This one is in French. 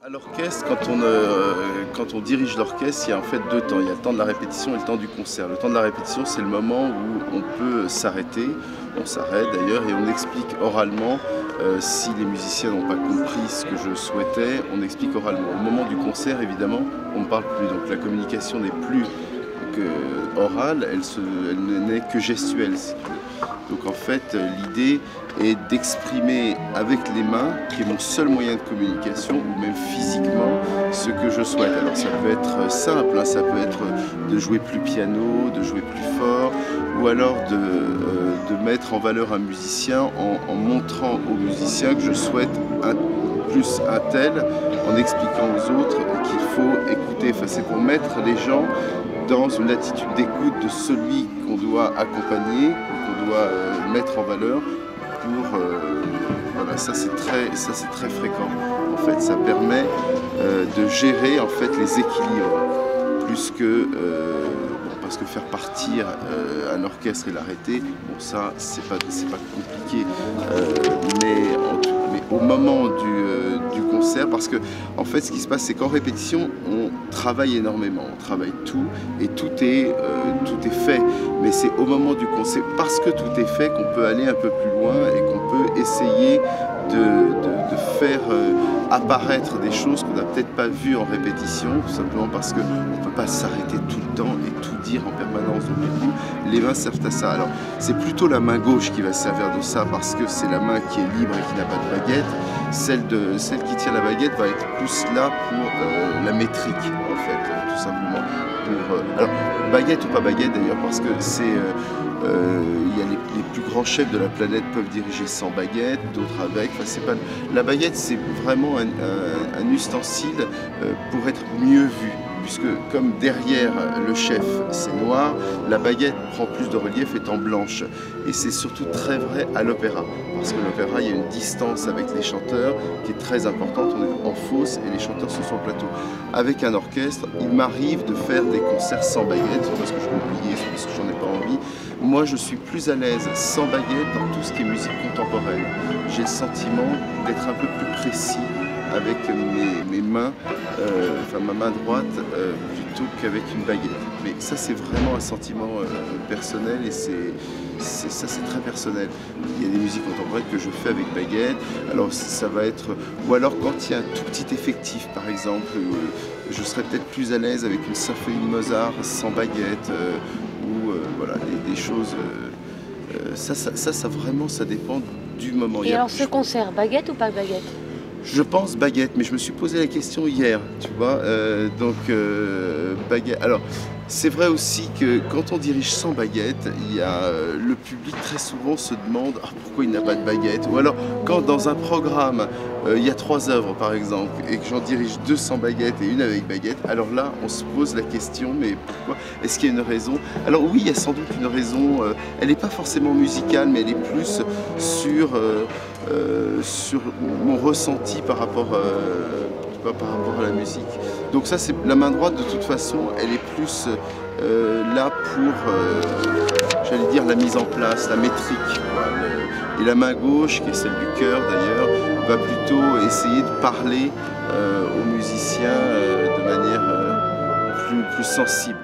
À l'orchestre, quand on dirige l'orchestre, il y a en fait deux temps. Il y a le temps de la répétition et le temps du concert. Le temps de la répétition, c'est le moment où on peut s'arrêter. On s'arrête d'ailleurs et on explique oralement. Si les musiciens n'ont pas compris ce que je souhaitais, on explique oralement. Au moment du concert, évidemment, on ne parle plus. Donc la communication n'est plus orale, elle n'est que gestuelle. Donc en fait, l'idée est d'exprimer avec les mains, qui est mon seul moyen de communication, ou même physiquement, ce que je souhaite. Alors ça peut être simple, hein, ça peut être de jouer plus piano, de jouer plus fort, ou alors de mettre en valeur un musicien en montrant aux musiciens que je souhaite plus un tel, en expliquant aux autres qu'il faut écouter. Enfin, c'est pour mettre les gens dans une attitude d'écoute de celui qu'on doit accompagner, qu'on doit mettre en valeur pour... voilà, ça c'est très fréquent. En fait, ça permet de gérer en fait les équilibres, plus que... parce que faire partir un orchestre et l'arrêter, bon ça c'est pas compliqué, mais au moment du concert, parce que en fait ce qui se passe c'est qu'en répétition on travaille énormément, on travaille tout et tout est fait, mais c'est au moment du concert, parce que tout est fait, qu'on peut aller un peu plus loin et qu'on peut essayer de faire apparaître des choses qu'on n'a peut-être pas vues en répétition, tout simplement parce qu'on ne peut pas s'arrêter tout le temps et tout dire en permanence. Donc du coup, les mains servent à ça. Alors, c'est plutôt la main gauche qui va servir de ça, parce que c'est la main qui est libre et qui n'a pas de baguette. Celle qui tient la baguette va être plus là pour la métrique, en fait, tout simplement. Alors, baguette ou pas baguette d'ailleurs, parce que c'est... il y a les plus grands chefs de la planète peuvent diriger sans baguette, d'autres avec. Enfin, c'est pas... La baguette, c'est vraiment un ustensile pour être mieux vu, puisque comme derrière le chef c'est noir, la baguette prend plus de relief étant blanche. Et c'est surtout très vrai à l'opéra, parce que l'opéra, il y a une distance avec les chanteurs qui est très importante. On est en fosse et les chanteurs sont sur le plateau. Avec un orchestre, il m'arrive de faire des concerts sans baguette, soit parce que je peux oublier, soit parce que j'en ai pas envie. Moi, je suis plus à l'aise sans baguette dans tout ce qui est musique contemporaine. J'ai le sentiment d'être un peu plus précis avec mes mains, enfin ma main droite, plutôt qu'avec une baguette. Mais ça, c'est vraiment un sentiment personnel et ça, c'est très personnel. Il y a des musiques contemporaines que je fais avec baguette. Alors ça va être, ou alors quand il y a un tout petit effectif, par exemple, je serais peut-être plus à l'aise avec une symphonie de Mozart sans baguette, ou voilà, des choses. Ça vraiment, ça dépend du moment. Et alors ce concert, baguette ou pas baguette? Je pense baguette, mais je me suis posé la question hier, tu vois, baguette. Alors, c'est vrai aussi que quand on dirige sans baguette, il y a le public très souvent se demande pourquoi il n'a pas de baguette. Ou alors, quand dans un programme, il y a 3 œuvres par exemple, et que j'en dirige 2 sans baguette et une avec baguette, alors là, on se pose la question, mais pourquoi? Est-ce qu'il y a une raison? Alors oui, il y a sans doute une raison, elle n'est pas forcément musicale, mais elle est plus sur mon ressenti par rapport à la musique. Donc ça, c'est la main droite, de toute façon, elle est plus là pour, j'allais dire, la mise en place, la métrique, quoi. Et la main gauche, qui est celle du cœur d'ailleurs, va plutôt essayer de parler aux musiciens de manière plus sensible.